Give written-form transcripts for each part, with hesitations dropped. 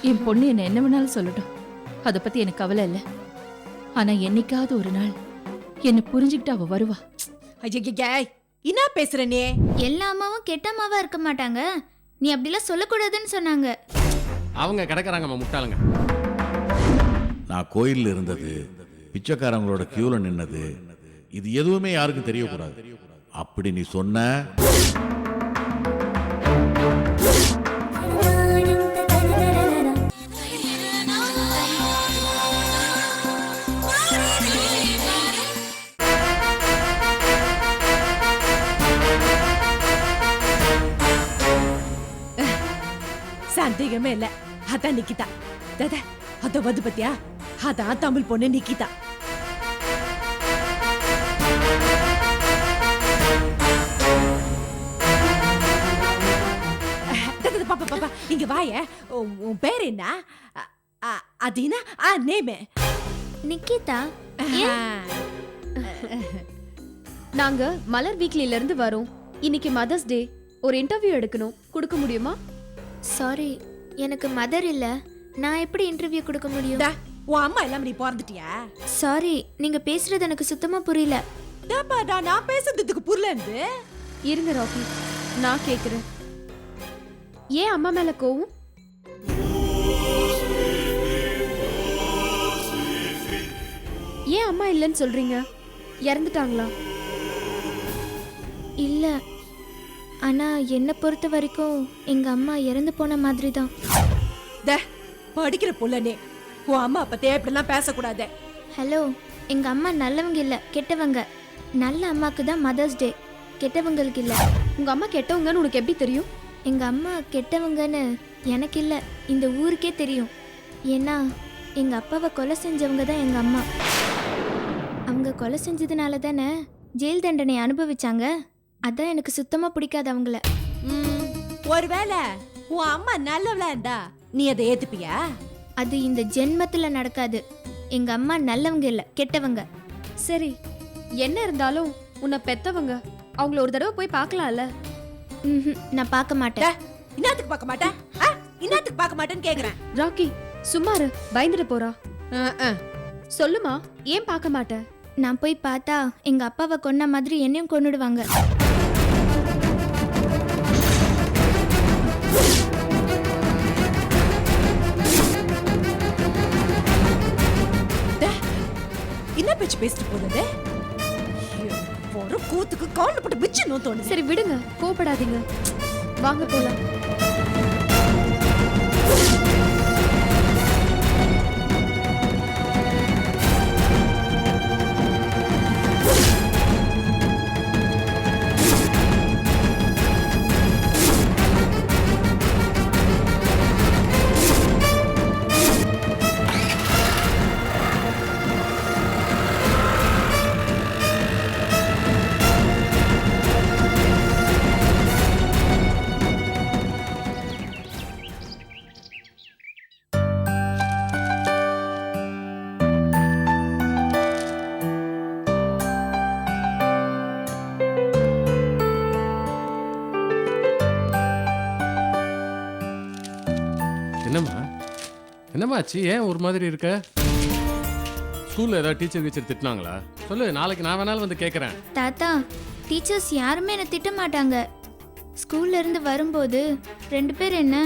என் பொண்ணு என்ன வேணாலும் சொல்லட்டும், அதை பத்தி எனக்கு கவலை இல்லை. ஆனா என்னைக்காவது ஒரு நாள் என்ன புரிஞ்சுக்கிட்டு அவ வருவா. ஐயா என்ன பேசுற நீ? எல்லா அம்மாவும் கெட்ட அம்மாவா இருக்க மாட்டாங்க, நீ அப்படிலாம் சொல்லக்கூடாதுன்னு சொன்னாங்க. அவங்க கிடக்குறாங்க முட்டாளுங்க. நான் கோயில்ல இருந்தது, பிச்சைக்காரங்களோட கியூல நின்னது, இது எதுவுமே யாருக்கும் தெரியக்கூடாது. அப்படி நீ சொன்ன சந்தேகமே இல்ல, அதான் நிக்கிதா. தாதா அத வந்து பத்தியா, அதான் தமிழ் பொண்ணு நிக்கிதா. பாப்பா பாப்பா இங்க வாய. உன் பேர் என்ன? அதினா நேமே நிக்கிதா. நாங்க மலர் வீக்லில இருந்து வரோம். இன்னைக்கு மதர்ஸ் டே, ஒரு இன்டர்வியூ எடுக்கணும், கொடுக்க முடியுமா? சாரி, எனக்கு மதர் இல்ல, நான் எப்படி இன்டர்வியூ கொடுக்க முடியும்? உன் அம்மா எல்லாம் நீ பிறந்துட்டியா? சாரி, நீங்க பேசுறது எனக்கு சுத்தமா புரியல. நான் பேசுறதுக்கு புரியல. இருங்க ராக்கி, நான் கேக்குறேன். ஏன் அம்மா மேல கோவம்? ஏன் அம்மா இல்லைன்னு சொல்றீங்க? இறந்துட்டாங்களா? இல்ல, ஆனா என்ன பொறுத்த வரைக்கும் எங்க அம்மா இறந்து போன மாதிரி தான். படிக்கிற புள்ளனே, உன் அம்மா பத்தி இப்படிலாம் பேசக்கூடாது. ஹலோ, எங்க அம்மா நல்லவங்க இல்ல, கெட்டவங்க. நல்ல அம்மாக்கு தான் மதர்ஸ் டே, கெட்டவங்களுக்கு இல்ல. உங்க அம்மா கெட்டவங்கன்னு உனக்கு எப்படி தெரியும்? எங்க அம்மா கெட்டவங்கன்னு எனக்கு இல்ல, இந்த ஊருக்கே தெரியும். ஏன்னா எங்க அப்பாவை கொலை செஞ்சவங்க தான் எங்க அம்மா. அவங்க கொலை செஞ்சதுனால தானே ஜெயில் தண்டனை அனுபவிச்சாங்க. அதான் எனக்கு சுத்தமா பிடிக்காது அவங்கள. ஒருவேளை உன் அம்மா நல்லவளா இருந்தா நீ அதை ஏத்துப்பியா? அது இந்த ஜென்மத்துல நடக்காது. எங்க அம்மா நல்லவங்க இல்ல, கெட்டவங்க. சரி, என்ன இருந்தாலும் உன்னை பெத்தவங்க, அவங்கள ஒரு தடவை போய் பார்க்கலாம்ல? நான் பார்க்க மாட்டேன். இன்னத்துக்கு பார்க்க மாட்டேன்? இன்னத்துக்கு பார்க்க மாட்டேன்னு கேக்குறேன். ராக்கி சும்மாரு, பயந்துட்டு போறா. சொல்லுமா, ஏன் பார்க்க மாட்டேன்? நான் போய் பார்த்தா எங்க அப்பாவை கொன்ன மாதிரி என்னையும் கொன்னுடுவாங்க. என்ன பேச்சு பேசிட்டு போறது? ஒரு கூத்துக்கு கால்ல போட்டு பிச்சினோ தோணுது. சரி விடுங்க, கோபப்படாதீங்க, வாங்க போலாம். என்னமாச்சு, ஏன் ஒரு மாதிரி இருக்க? ஸ்கூல்ல ஏதாவது டீச்சர் திட்டினாங்களா? சொல்லு, நாளைக்கு நான் வேணாலும் வந்து கேட்கறேன். தாத்தா, டீச்சர்ஸ் யாருமே என்ன திட்ட மாட்டாங்க. ஸ்கூல்ல இருந்து வரும்போது 2 பேர் என்ன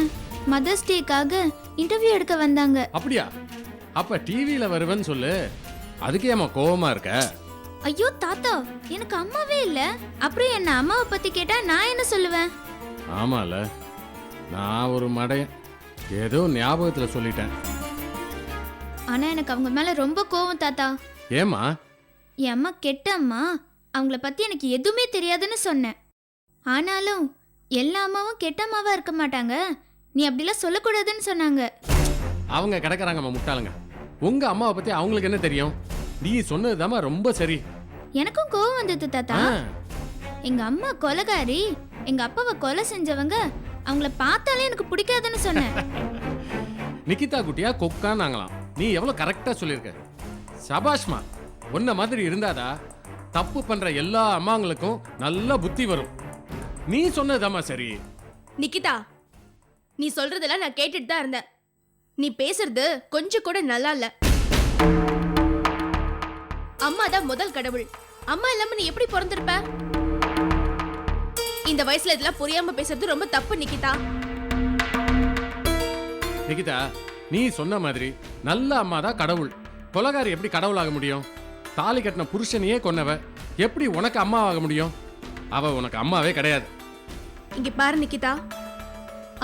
மதர்ஸ் டேக்காக இன்டர்வியூ எடுக்க வந்தாங்க. அப்படியா? அப்ப டிவியில வருவேன்னு சொல்லு. அதுக்கு ஏமா கோவமா இருக்க? ஐயோ தாத்தா, எனக்கு அம்மாவே இல்ல, அப்புறம் என்ன அம்மாவை பத்தி கேட்டா நான் என்ன சொல்லுவேன்? ஆமால, நான் ஒரு மடையன், ஏதோ ஞாபகத்துல சொல்லிட்டேன். ஆனா எனக்கு அவங்க மேல ரொம்ப கோவம் தாத்தா. ஏமா? என் அம்மா கெட்ட அம்மா, அவங்கள பத்தி எனக்கு எதுவுமே தெரியாதுன்னு சொன்னேன். ஆனாலும் எல்லா அம்மாவும் கெட்ட அம்மாவா இருக்க மாட்டாங்க, நீ அப்படிலாம் சொல்லக்கூடாதுன்னு சொன்னாங்க. அவங்க கிடக்குறாங்க முட்டாளுங்க. உங்க அம்மாவை பத்தி அவங்களுக்கு என்ன தெரியும்? நீ சொன்னதுதாம்மா ரொம்ப சரி. எனக்கும் கோவம் வந்தது தாத்தா. எங்க அம்மா கொலைகாரி, எங்க அப்பாவை கொலை செஞ்சவங்க, அவங்கள பார்த்தாலே எனக்கு பிடிக்காதுன்னு சொன்னேன். நிக்கிதா குட்டியா கொக்கானாங்களாம். நீ எவ்வளவு கரெக்டா சொல்லிருக்க. சபாஷ்மா, உன்ன மாதிரி இருந்தாதா தப்பு பண்ற எல்லா அம்மாங்களுக்கும் நல்ல புத்தி வரும். நீ சொன்னதாமா சரி. நிக்கிதா, நீ சொல்றதெல்லாம் நான் கேட்டுட்டு தான் இருந்தேன். நீ பேசுறது கொஞ்சம் கூட நல்லா இல்ல. அம்மா தான் முதல் கடவுள். அம்மா இல்லாம நீ எப்படி பிறந்திருப்ப? இந்த வயசுல இதெல்லாம் புரியாம பேசுறது ரொம்ப தப்பு நிக்கிதா. நிகிதா, நீ சொன்ன மாதிரி நல்ல அம்மா தான் கடவுள். கொலகாரி எப்படி கடவுளாக முடியும்? தாலி கட்டின புருஷனையே கொன்னவ எப்படி உனக்கு அம்மா ஆக முடியும்? அவ உனக்கு அம்மாவே கிடையாது. இங்க பாரு நிக்கிதா,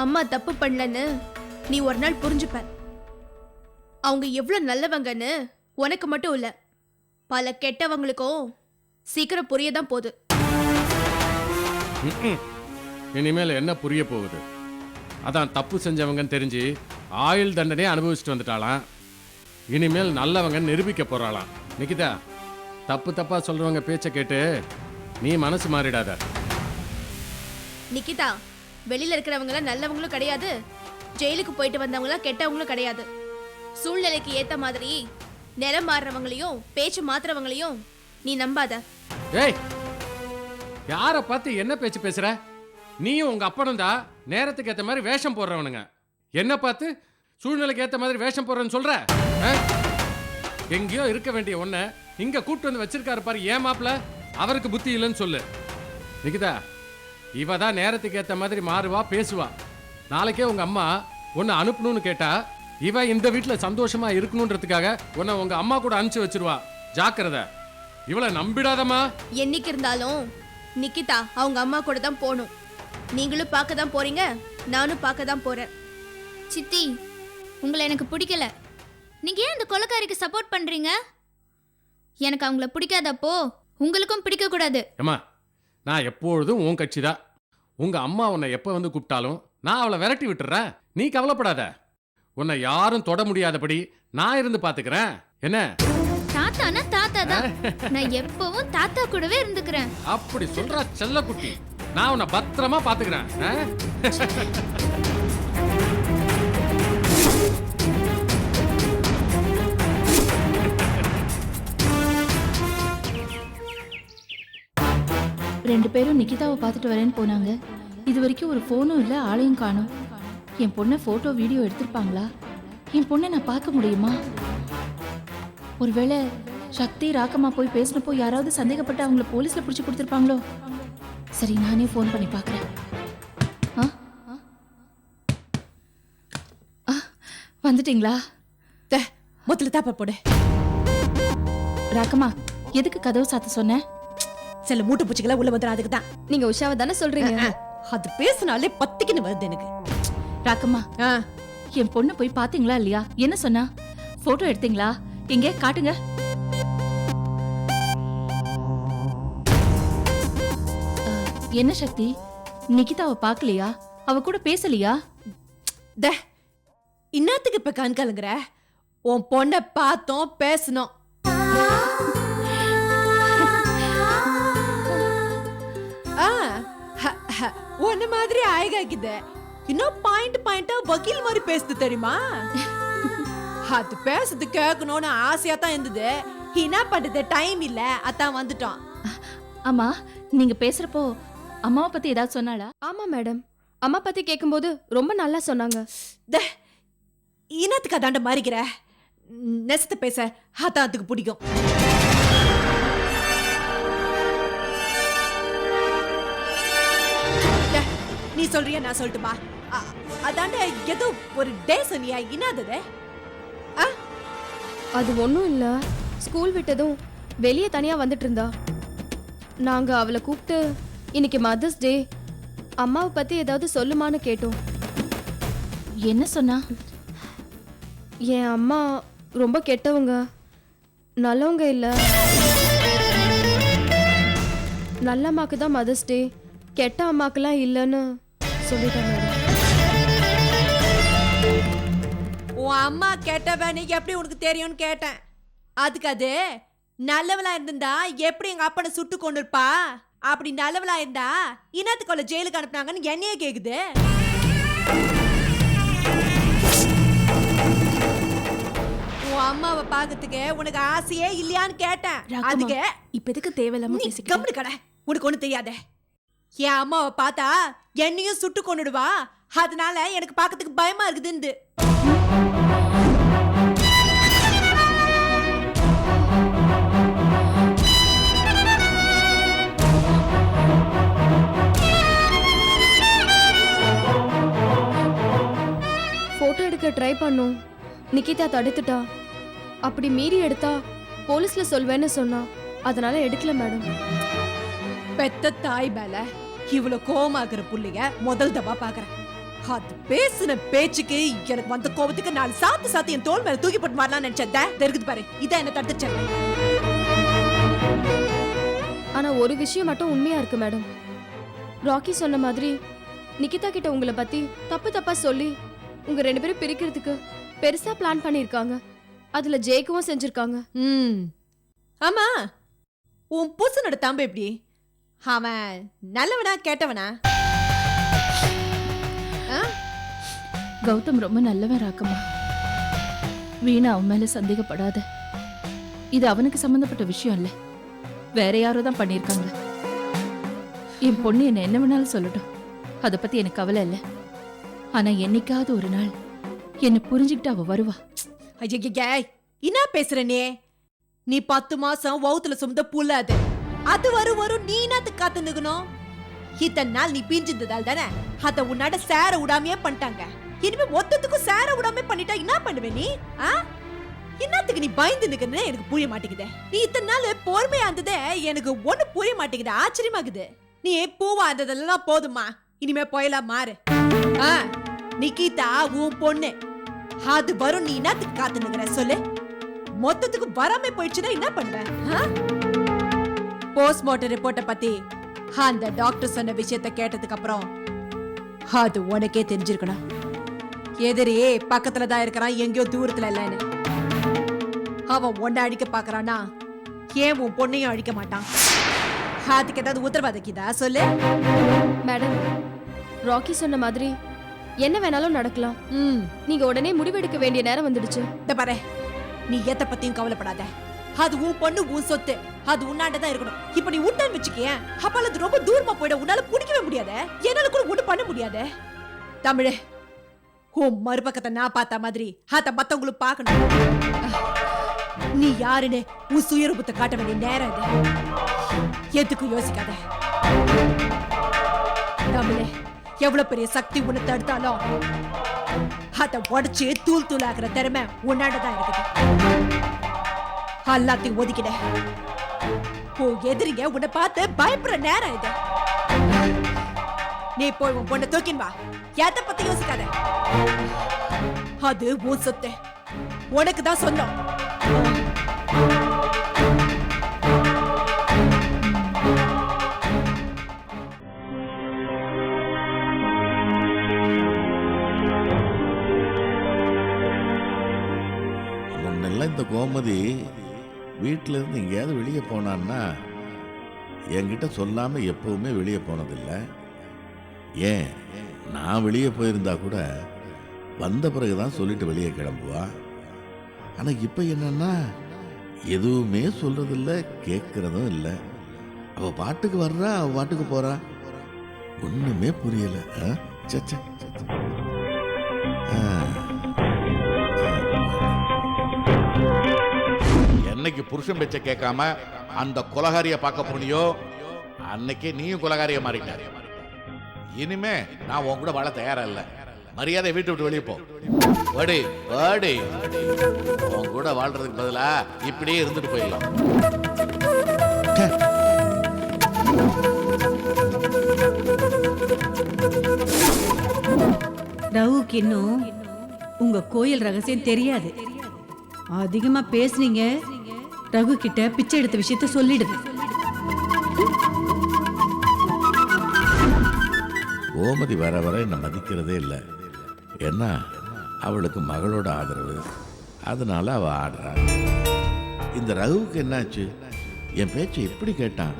அம்மா தப்பு பண்ணலன்னு நீ ஒரு நாள் புரிஞ்சுப்ப. அவங்க எவ்வளவு நல்லவங்கன்னு உனக்கு மட்டும் இல்ல, பல கெட்டவங்களுக்கும் சீக்கிரம் புரியதான் போகுது. இனிமேல் என்ன புரிய போகுது? அதான் தப்பு செஞ்சவங்கன்னு தெரிஞ்சு ஆயுள் தண்டனையே அனுபவிச்சுட்டு வந்துட்டாளாம். இனிமேல் நல்லவங்க நிரூபிக்க போறாளாம். நிகிதா, தப்பு தப்பா சொல்றவங்க பேச்சை கேட்டு நீ மனசு மாறிடாத. நிக்கிதா, வெளியில இருக்கிறவங்க நல்லவங்களும் கிடையாது, ஜெயிலுக்கு போயிட்டு வந்தவங்களாம் கெட்டவங்களும் கிடையாது. சூழ்நிலைக்கு ஏத்த மாதிரி நிறம் மாறுறவங்களையும் பேச்சு மாத்துறவங்களையும் நீ நம்பாத. ஏய், யார பார்த்து என்ன பேச்சு பேசுற? நீயும் உங்க அப்பனும் தான் நேரத்துக்கு ஏத்த மாதிரி வேஷம் போடுறவனுங்க. என்ன பார்த்து சூழ்நிலைக்கு ஏத்த மாதிரி வேஷம் போடுறேன்னு சொல்ற? எங்கேயோ இருக்க வேண்டிய ஒன்ன இங்க கூட்டு வந்து வச்சிருக்காரு பாரு ஏன் மாப்ள. அவருக்கு புத்தி இல்லைன்னு சொல்லு. நிகிதா, இவ தான் நேரத்துக்கு ஏத்த மாதிரி மாறுவா, பேசுவா. நாளைக்கே உங்க அம்மா உன்னை அனுப்பணும்னு கேட்டா இவ இந்த வீட்டுல சந்தோஷமா இருக்கணும்ன்றதுக்காக உன்னை உங்க அம்மா கூட அனுப்பிச்சு வச்சிருவா. ஜாக்கிரதை, இவளை நம்பிடாதம்மா. என்னைக்கு இருந்தாலும் நிக்கிதா அவங்க அம்மா கூட தான் போகணும். நீங்களும் பார்க்க தான் போறீங்க, நானும் பார்க்க தான் போறேன். சித்தி, உங்களை எனக்கு பிடிக்கல. நீங்க ஏன் அந்த கொலைக்காரிக்கு சப்போர்ட் பண்றீங்க? எனக்கு அவங்கள பிடிக்காதப்போ உங்களுக்கும் பிடிக்க கூடாது. ஏம்மா, நான் எப்பொழுதும் உன் கட்சி தான். உங்க அம்மா உன்னை எப்ப வந்து கூப்பிட்டாலும் நான் அவளை விரட்டி விட்டுறேன். நீ கவலைப்படாத. உன்னை யாரும் தொட முடியாதபடி நான் இருந்து பாத்துக்கிறேன். என்ன? தாத்தானா தாத்தா தான். நான் எப்பவும் தாத்தா கூடவே இருந்துக்கிறேன். அப்படி சொல்றா செல்ல குட்டி. நான் உன்னை பத்திரமா பாத்துக்கிறேன். ரெண்டு பேரும் நிக்கிதாவை பார்த்துட்டு வரேன்னு போனாங்க. இது வரைக்கும் ஒரு ஃபோனும் இல்லை, ஆளையும் காணோம். என் பொண்ணை ஃபோட்டோ வீடியோ எடுத்திருப்பாங்களா? என் பொண்ணை நான் பார்க்க முடியுமா? ஒருவேளை சக்தி ராக்கம்மா போய் பேசினப்போ யாராவது சந்தேகப்பட்டு அவங்கள போலீஸ்ல பிடிச்சி கொடுத்துருப்பாங்களோ? சரி, நானே ஃபோன் பண்ணி பார்க்குறேன். வந்துட்டீங்களா? முதல்ல தாப்பா போடு. ராக்கம்மா, எதுக்கு கதவு சாத்த சொன்ன? சில மூட்டை பூச்சிகளை உள்ள வந்துடும், அதுக்கு தான். நீங்க உஷாவை தானே சொல்றீங்க? அது பேசினாலே பத்திக்குன்னு வருது எனக்கு. ராக்கம்மா, என் பொண்ணு போய் பாத்தீங்களா இல்லையா? என்ன சொன்னா? போட்டோ எடுத்தீங்களா? எங்க காட்டுங்க. என்ன சக்தி, நிகிதாவை பார்க்கலையா? அவ கூட பேசலையா? இன்னத்துக்கு இப்ப கண் கலங்குற? உன் பொண்ணை பார்த்தோம், பேசணும். ஒன்ன மாதிரி ஆயகாக்குது. இன்னும் பாயிண்டா வக்கீல் மாதிரி பேசுது தெரியுமா? அது பேசுறது கேட்கணும்னு ஆசையா தான் இருந்தது. என்ன பண்றது, டைம் இல்ல, அதான் வந்துட்டோம். ஆமா, நீங்க பேசுறப்போ அம்மாவை பத்தி ஏதாவது சொன்னாளா? ஆமா மேடம், அம்மா பத்தி கேட்கும்போது ரொம்ப நல்லா சொன்னாங்க. இனத்துக்கு அதாண்ட மாறிக்கிற நெசத்தை பேச அதான் அதுக்கு பிடிக்கும். நீ சொல்றியா நான் சொல்லட்டுமா? அதாண்ட ஏதோ ஒரு டே சொன்னியா, என்னது? அது ஒன்றும் இல்லை, ஸ்கூல் விட்டதும் வெளியே தனியாக வந்துட்டு இருந்தா. நாங்கள் அவளை கூப்பிட்டு இன்னைக்கு மதர்ஸ் டே, அம்மாவை பற்றி ஏதாவது சொல்லுமான்னு கேட்டோம். என்ன சொன்னா? என் அம்மா ரொம்ப கெட்டவங்க, நல்லவங்க இல்லை. நல்ல அம்மாக்கு தான் மதர்ஸ் டே, கெட்ட அம்மாக்கெல்லாம் இல்லைன்னு சொல்லிட்டாங்க. உன் அம்மா கெட்டவனு எப்படி உனக்கு தெரியும்னு கேட்டேன். அதுக்கு அது நல்லவளா இருந்தா எப்படி எங்க அப்பனை சுட்டு கொண்டு இருப்பா? அப்படி நல்லவளா இருந்தா இனத்துக்குள்ள ஜெயிலுக்கு அனுப்புனாங்கன்னு என்னையே கேக்குது. உன் அம்மாவை பாக்கிறதுக்கு உனக்கு ஆசையே இல்லையான்னு கேட்டேன். அதுக்கு இப்ப எதுக்கு தேவையில்லாம நீ கம்முனு கடை, உனக்கு ஒண்ணு தெரியாத. என் அம்மாவை பார்த்தா என்னையும் சுட்டு கொண்டுடுவா, அதனால எனக்கு பாக்கிறதுக்கு பயமா இருக்குதுன்னு. எடுக்க ட்ரை பண்ணோம். நிக்கிதா தடுத்துட்டா. அப்படி மீறி எடுத்தா போலீஸ்ல சொல்வேன்னு சொன்னா. அதனால எடுக்கல மேடம். பெத்த தாய் மேல இவ்வளவு கோவமாக்குற புள்ளைய முதல் தப்பா பாக்குறேன். அது பேசுன பேச்சுக்கு எனக்கு வந்த கோபத்துக்கு நான் சாத்து என் தோல் மேல தூக்கி போட்டு மாறலாம் நினைச்சேன். தெரியுது பாரு, இதான் என்ன தடுத்துச்சேன். ஆனா ஒரு விஷயம் மட்டும் உண்மையா இருக்கு மேடம். ராக்கி சொன்ன மாதிரி நிக்கிதா கிட்ட உங்களை பத்தி தப்பா சொல்லி உங்க 2 பேரும் பிரிக்கிறதுக்கு பெருசா பிளான் பண்ணிருக்காங்க. அதுல ஜெயிக்கவும் செஞ்சிருக்காங்க. ஆமா, உன் புருஷனோட தம்பி எப்படி? அவன் நல்லவனா கேட்டவனா? கௌதம் ரொம்ப நல்லவன் ராக்கம்மா. வீணா அவன் மேல சந்தேகப்படாத. இது அவனுக்கு சம்பந்தப்பட்ட விஷயம் இல்ல, வேற யாரோ தான் பண்ணிருக்காங்க. என் பொண்ணு என்ன வேணாலும் சொல்லட்டும், அத பத்தி எனக்கு கவலை இல்ல. ஆனா என்னைக்காவது ஒரு நாள் என்ன புரிஞ்சுக்கிட்டு அவ வருவா. என்ன பேசுற நீ 10 மாசம் வவுத்துல சுமந்த புள்ள அது வரும் நீ என்னத்துக்கு காத்து நிக்கணும்? இத்தனை நாள் நீ பிஞ்சிருந்ததால் தானே அத உன்னாட சேர விடாமையே பண்ணிட்டாங்க. இனிமே மொத்தத்துக்கும் சேர விடாம பண்ணிட்டா என்ன பண்ணுவே நீ? என்னத்துக்கு நீ பயந்து நிக்கிறன்னு எனக்கு புரிய மாட்டேங்குது. நீ இத்தனை நாள் பொறுமையா இருந்ததே எனக்கு ஒண்ணு புரிய மாட்டேங்குது, ஆச்சரியமாகுது. நீ பூவா இருந்ததெல்லாம் போதுமா, இனிமே போயலாம் மாறு. நிக்கிதா உன் பொண்ணு, அது வரும் நீ என்னத்துக்கு காத்து நிக்கிற சொல்லு? மொத்தத்துக்கு வராம போயிடுச்சுன்னா என்ன பண்ணுவேன்? போஸ்ட்மார்ட்டம் ரிப்போர்ட்டை பத்தி அந்த டாக்டர் சொன்ன விஷயத்தை கேட்டதுக்கு அப்புறம் அது உனக்கே தெரிஞ்சிருக்கணும். எதிரி பக்கத்துல தான் இருக்கிறான், எங்கேயோ தூரத்துல இல்லன்னு. அவன் ஒன்ன அழிக்க பாக்குறானா ஏன் உன் பொண்ணையும் அழிக்க மாட்டான்? அதுக்கு ஏதாவது உத்தரவாதக்கிதா சொல்லு? மேடம், ராக்கி சொன்ன மாதிரி என்ன வேணாலும் நடக்கலாம். நீங்க உடனே முடிவெடுக்க வேண்டிய நேரம் வந்துடுச்சு. இந்த பாரு, நீ எதை பத்தியும் கவலைப்படாத. அது உன் பொண்ணு, உன் சொத்து, அது உன்னாண்டதான் இருக்கணும். இப்ப நீ விட்டான்னு வச்சுக்கேன், அப்ப அது ரொம்ப தூரமா போயிட, உன்னால பிடிக்கவே முடியாத, என்னால கூட ஒண்ணு பண்ண முடியாத. தமிழே, உன் மறுபக்கத்தை நான் பார்த்த மாதிரி அத மத்தவங்களுக்கு பார்க்கணும். நீ யாருன்னு உன் சுயரூபத்தை காட்ட வேண்டிய நேரம் இது. எதுக்கும் யோசிக்காத தமிழே. எவ்வளவு பெரிய சக்தி உன்னை தடுத்தாலும் அத உடச்சு தூள் ஆகிற திறமை உன்னாண்டதான் இருக்குது. எல்லாத்தையும் ஒதுக்கிட. எதிரிங்க உன்னை பார்த்து பயப்படுற நேரம் இது. நீ போய் உன் பொண்ணை தூக்கின் வா. எதை பத்தி யோசிக்காத. அது உன் சொத்து, உனக்கு தான் சொந்தம். இந்த கோமதி வீட்டில இருந்து எங்கேயாவது வெளியே போனான்னா என்கிட்ட சொல்லாம எப்பவுமே வெளியே போனதில்லை. ஏன், நான் வெளியே போயிருந்தா கூட வந்த பிறகுதான் சொல்லிட்டு வெளியே கிளம்புவா. ஆனா இப்ப என்னன்னா எதுவுமே சொல்றதில்லை, கேட்கறதும் இல்லை. அவ பாட்டுக்கு வர்றா, அவ பாட்டுக்கு போறா. ஒண்ணுமே புரியல. என்னைக்கு புருஷன் பேச்ச கேட்காம அந்த கொலகாரிய பார்க்க போனியோ அன்னைக்கே நீயும் கொலகாரிய மாறிட்ட. இனிமே நான் உன் கூட வாழ தயாரா இல்ல. மரியாதை வீட்டு விட்டு வெளியே போ. வாடி வாடி. உன் கூட வாழ்றதுக்கு பதிலா இப்படியே இருந்துட்டு போயிடலாம். ரவுக்கு இன்னும் உங்க கோயில் ரகசியம் தெரியாது. அதிகமா பேசுனீங்க, ரகு கிட்ட பிச்சை எடுத்த விஷயத்த சொல்லிடுது. கோமதி வர வர என்னை மதிக்கிறதே இல்லை. ஏன்னா அவளுக்கு மகளோட ஆதரவு, அதனால அவ ஆடுறா. இந்த ரகுவுக்கு என்னாச்சு? என் பேச்சை எப்படி கேட்டான்?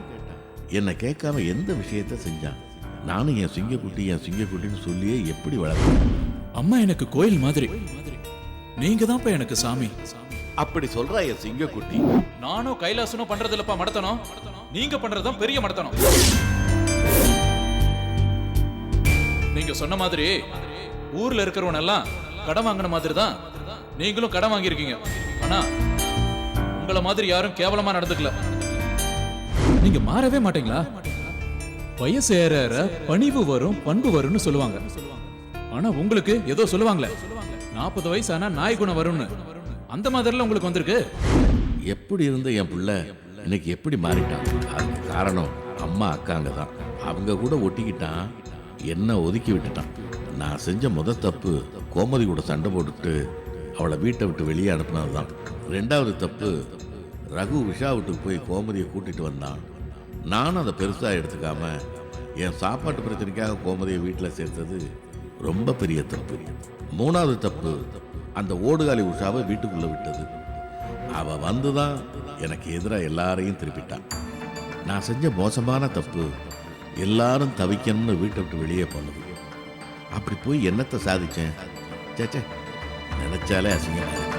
என்னை கேட்காம எந்த விஷயத்த செஞ்சான்? நானும் என் சிங்கக்குட்டின்னு சொல்லியே எப்படி வளர்த்தேன்? அம்மா எனக்கு கோயில் மாதிரி, நீங்க தான் எனக்கு சாமி. அப்படி சொல்ற என் சிங்கக்குட்டி. நானும் கைலாசனும் பண்றது இல்லப்பா மடத்தனம், நீங்க பண்றதுதான் பெரிய மடத்தனம். நீங்க சொன்ன மாதிரி ஊர்ல இருக்கிறவன் எல்லாம் கடன் வாங்கின மாதிரி தான் நீங்களும் கடன் வாங்கியிருக்கீங்க. ஆனா உங்களை மாதிரி யாரும் கேவலமா நடந்துக்கல. நீங்க மாறவே மாட்டீங்களா? வயசு ஏற ஏற பணிவு வரும், பண்பு வரும்னு சொல்லுவாங்க. ஆனா உங்களுக்கு ஏதோ சொல்லுவாங்களே, 40 வயசு ஆனா நாய் குணம் வரும்னு அந்த மாதிரிலாம் உங்களுக்கு வந்திருக்கு. எப்படி இருந்த என் பிள்ளை இன்னைக்கு எப்படி மாறிட்டான்? அதுக்கு காரணம் அம்மா அக்காங்க தான். அவங்க கூட ஒட்டிக்கிட்டான், என்ன ஒதுக்கி விட்டுட்டான். நான் செஞ்ச தப்பு கோமதி கூட சண்டை போட்டுட்டு அவளை வீட்டை விட்டு வெளியே அனுப்புனது தான். 2வது தப்பு ரகு விஷா வீட்டுக்கு போய் கோமதியை கூட்டிட்டு வந்தான். நானும் அதை பெருசாக எடுத்துக்காம என் சாப்பாட்டு பிரச்சனைக்காக கோமதியை வீட்டில் சேர்த்தது ரொம்ப பெரிய தப்பு. 3வது தப்பு அந்த ஓடுகாலி உஷாவை வீட்டுக்குள்ளே விட்டது. அவள் வந்து தான் எனக்கு எதிராக எல்லாரையும் திருப்பிட்டான். நான் செஞ்ச மோசமான தப்பு எல்லாரும் தவிக்கணும்னு வீட்டை விட்டு வெளியே போனது. அப்படி போய் என்னத்தை சாதிச்சேன்? சேச்சே, நினைச்சாலே அசிங்கமா இருக்கு.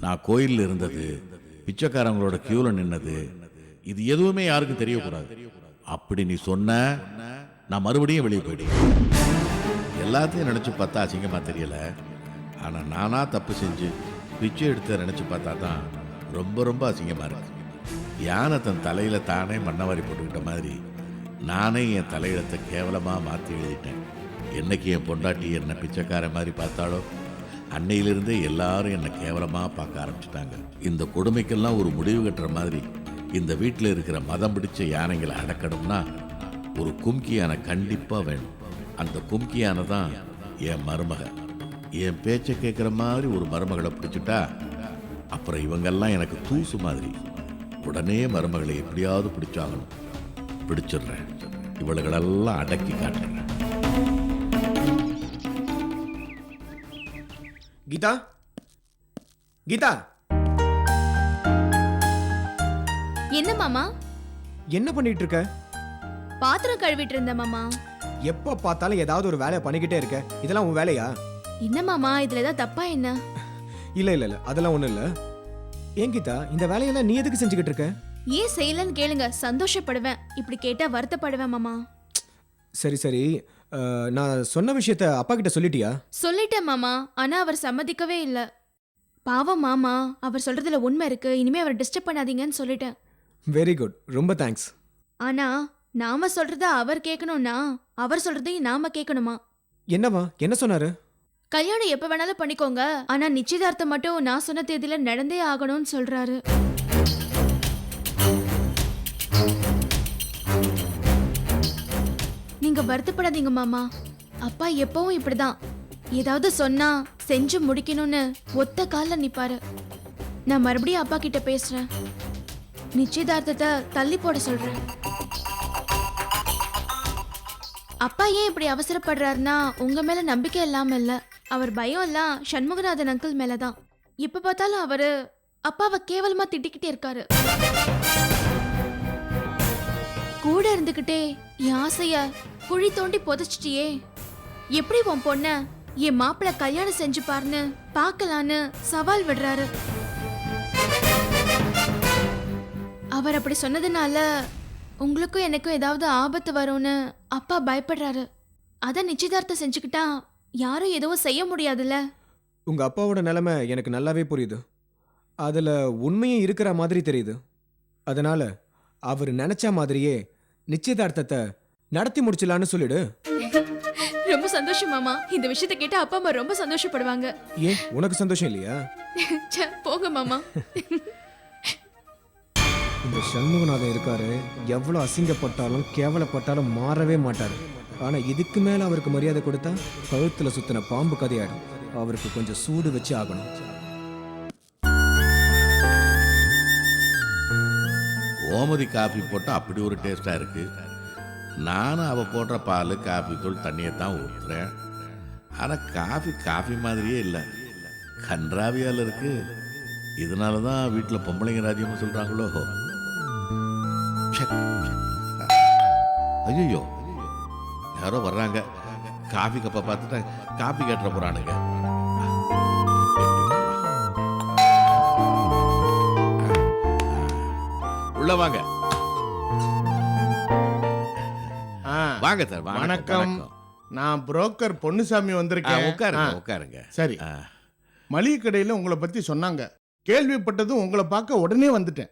நான் கோயிலில் இருந்தது, பிச்சைக்காரங்களோட கியூல நின்னது, இது எதுவுமே யாருக்கும் தெரியக்கூடாது. அப்படி நீ சொன்ன நான் மறுபடியும் வெளியே போயிடுவேன். எல்லாத்தையும் நினைச்சு பார்த்தா அசிங்கமா தெரியல. ஆனா நானா தப்பு செஞ்சு பிச்சை எடுத்த நினைச்சு பார்த்தா தான் ரொம்ப ரொம்ப அசிங்கமா இருக்கு. யானை தன் தலையில தானே மண்ணவாரி போட்டுக்கிட்ட மாதிரி நானே என் தலையிடத்தை கேவலமா மாற்றி எழுதிட்டேன். என்னைக்கு என் பொண்டாட்டி என்ன பிச்சைக்கார மாதிரி பார்த்தாலோ அன்னையிலிருந்தே எல்லாரும் என்னை கேவலமா பார்க்க ஆரம்பிச்சிட்டாங்க. இந்த கொடுமைக்கெல்லாம் ஒரு முடிவு கட்டுற மாதிரி இந்த வீட்டில் இருக்கிற மதம் பிடிச்ச யானைகளை அடக்கணும்னா ஒரு கும்கி யானை கண்டிப்பா வேணும். அந்த கும்கி யானை தான் என் மருமக. என் பேச்சை கேட்குற மாதிரி ஒரு மருமகளை பிடிச்சிட்டா அப்புறம் இவங்கெல்லாம் எனக்கு தூசு மாதிரி. உடனே மருமகளை எப்படியாவது பிடிச்சாகணும். பிடிச்சிடுறேன், இவளுகளெல்லாம் அடக்கி காட்டுறேன். கீதா, கீதா, என்ன மாமா? என்ன பண்ணிட்டு இருக்க? பாத்திரம் கழுவிட்டு இருந்த மாமா. எப்ப பார்த்தாலும் ஏதாவது ஒரு வேலையை பண்ணிக்கிட்டே இருக்க. இதெல்லாம் உன் வேலையா? என்ன மாமா, இதுல ஏதாவது தப்பா என்ன? இல்ல இல்ல இல்ல, அதெல்லாம் ஒண்ணும் இல்ல. ஏன் கீதா, இந்த வேலையெல்லாம் நீ எதுக்கு செஞ்சுக்கிட்டு இருக்க? ஏன் செய்யலன்னு கேளுங்க, சந்தோஷப்படுவேன். இப்படி கேட்டா வருத்தப்படுவேன் மாமா. சரி சரி, நான் சொன்ன விஷயத்த அப்பா கிட்ட சொல்லிட்டியா? சொல்லிட்டேன் மாமா, ஆனா அவர் சம்மதிக்கவே இல்ல. பாவம் மாமா, அவர் சொல்றதுல உண்மை இருக்கு. இனிமே அவர் டிஸ்டர்ப் பண்ணாதீங்கன்னு சொல்லிட்டேன். வெரி குட், ரொம்ப தேங்க்ஸ். ஆனா நாம சொல்றத அவர் கேட்கணும்னா அவர் சொல்றதையும் நாம கேட்கணுமா? என்னவா, என்ன சொன்னாரு? கல்யாணம் எப்ப வேணாலும் பண்ணிக்கோங்க, ஆனா நிச்சயதார்த்தம் மட்டும் நான் சொன்ன தேதியில நடந்தே ஆகணும்னு சொல்றாரு. நீங்க வருத்தப்படாதீங்க மாமா. அப்பா எப்பவும் இப்படிதான், ஏதாவது சொன்னா செஞ்சு முடிக்கணும்னு ஒத்த கால்ல நிப்பாரு. நான் மறுபடியும் அப்பா கிட்ட பேசுறேன். நிச்சயதார்த்தத்தை தள்ளி போட சொல்றேன். அப்பா ஏன் இப்படி அவசரப்படுறாருன்னா உங்க மேல நம்பிக்கை இல்லாம இல்ல. அவர் பயம் எல்லாம் சண்முகநாதன் அங்கிள் மேலதான். இப்ப பார்த்தாலும் அவரு அப்பாவை கேவலமா திட்டிக்கிட்டே இருக்காரு. கூட இருந்துகிட்டே என் ஆசைய குழி தோண்டி புதைச்சிட்டியே, எப்படி உன் பொண்ண என் மாப்பிள்ள கல்யாணம் செஞ்சு பாருன்னு பார்க்கலான்னு சவால் விடுறாரு. அவர் அப்படி சொன்னதுனால உங்களுக்கும் எனக்கும் ஏதாவது ஆபத்து வரும்னு அப்பா பயப்படுறாரு. அத நிச்சயதார்த்தம் செஞ்சுக்கிட்டா யாரும் எதுவும் செய்ய முடியாதுல்ல. உங்க அப்பாவோட நிலைமை எனக்கு நல்லாவே புரியுது. அதுல உண்மையும் இருக்கிற மாதிரி தெரியுது. அதனால அவர் நினைச்ச மாதிரியே நிச்சயதார்த்தத்தை நடத்தி முடிச்சலான்னு சொல்லிடு. ரொம்ப சந்தோஷம் மாமா. இந்த விஷயத்தை கேட்டா அப்பா அம்மா ரொம்ப சந்தோஷப்படுவாங்க. ஏன், உனக்கு சந்தோஷம் இல்லையா? ச்சே, போங்க மாமா. இந்த சண்முகநாதன் இருக்காரு, எவ்வளவு அசிங்கப்பட்டாலும் கேவலப்பட்டாலும் மாறவே மாட்டாரு. ஆனா இதுக்கு மேல அவருக்கு மரியாதை கொடுத்தா கழுத்துல சுத்தின பாம்பு கதையாடும். அவருக்கு கொஞ்சம் சூடு வச்சு ஆகணும். கோமதி காஃபி போட்டால் அப்படி ஒரு டேஸ்டாக இருக்கு. நானும் அவள் போடுற பால், காஃபி தூள், தண்ணியை தான் ஊற்றுறேன். ஆனால் காஃபி மாதிரியே இல்லை, கன்றாவியால் இருக்கு. இதனால தான் வீட்டில் பொம்பளைங்க ராஜ்யம்னு சொல்கிறாங்களோ. ஐயோ, யாரோ வர்றாங்க. காஃபி கப்பை பார்த்துட்டா காஃபி கட்டுற போகிறானுங்க. உள்ள வாங்க. வாங்க சார் வாங்க வணக்கம். நான் புரோக்கர் பொன்னுசாமி வந்திருக்கேன். உட்காருங்க ஆ, உட்காருங்க சரி. மளிகை கடையில் உங்களை பத்தி சொன்னாங்க. கேள்விப்பட்டதும் உங்களை பார்க்க உடனே வந்துட்டேன்.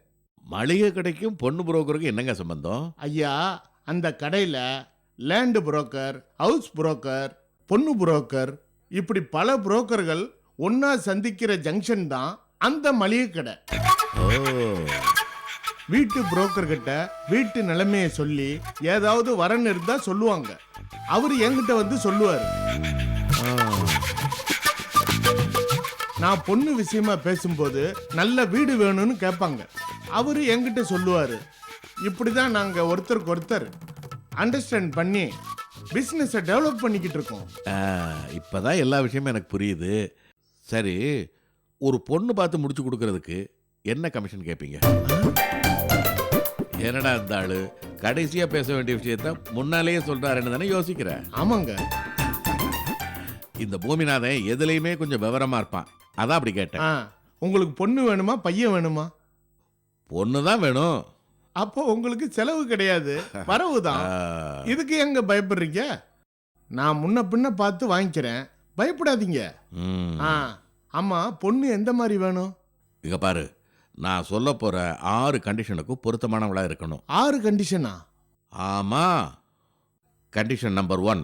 மளிகை கடைக்கும் பொண்ணு புரோக்கருக்கும் என்னங்க சம்பந்தம்? ஐயா, அந்த கடையில் லேண்டு புரோக்கர், ஹவுஸ் புரோக்கர், பொண்ணு புரோக்கர், இப்படி பல புரோக்கர்கள் ஒன்னா சந்திக்கிற ஜங்ஷன் தான் அந்த மளிகை கடை. ஓ, வீட்டு புரோக்கர் கிட்ட வீட்டு நிலைமையை சொல்லி ஏதாவது வரன் இருந்தா சொல்லுவாங்க. அவர் என்கிட்ட வந்து சொல்லுவார். நான் பொண்ணு விஷயமா பேசும்போது நல்ல வீடு வேணும்னு கேட்பாங்க. அவரு என்கிட்ட சொல்லுவாரு. இப்படிதான் நாங்க ஒருத்தருக்கு ஒருத்தர் அண்டர்ஸ்டாண்ட் பண்ணி பிசினஸை டெவலப் பண்ணிக்கிட்டு இருக்கோம். இப்பதான் எல்லா விஷயமும் எனக்கு புரியுது. சரி, ஒரு பொண்ணு பார்த்து முடிச்சு கொடுக்கறதுக்கு என்ன கமிஷன் கேட்பீங்க? என்னடா இந்த ஆளு கடைசியா பேச வேண்டிய விஷயத்த முன்னாலேயே சொல்றாருன்னு தானே யோசிக்கிறேன். ஆமாங்க. இந்த பூமிநாதன் எதுலையுமே கொஞ்சம் விவரமா இருப்பான், அதான் அப்படி கேட்டேன். உங்களுக்கு பொண்ணு வேணுமா பையன் வேணுமா? பொண்ணு தான் வேணும். அப்போ உங்களுக்கு செலவு கிடையாது, வரவுதான். இதுக்கு எங்க பயப்படுறீங்க? நான் முன்ன பின்ன பார்த்து வாங்கிக்கிறேன், பயப்படாதீங்க. ஆமா, பொண்ணு எந்த மாதிரி வேணும்? இங்க பாரு, நான் சொல்ல போற 6 கண்டிஷனுக்கும் பொருத்தமானவளா இருக்கணும். 6 கண்டிஷனா? ஆமா. Condition number 1,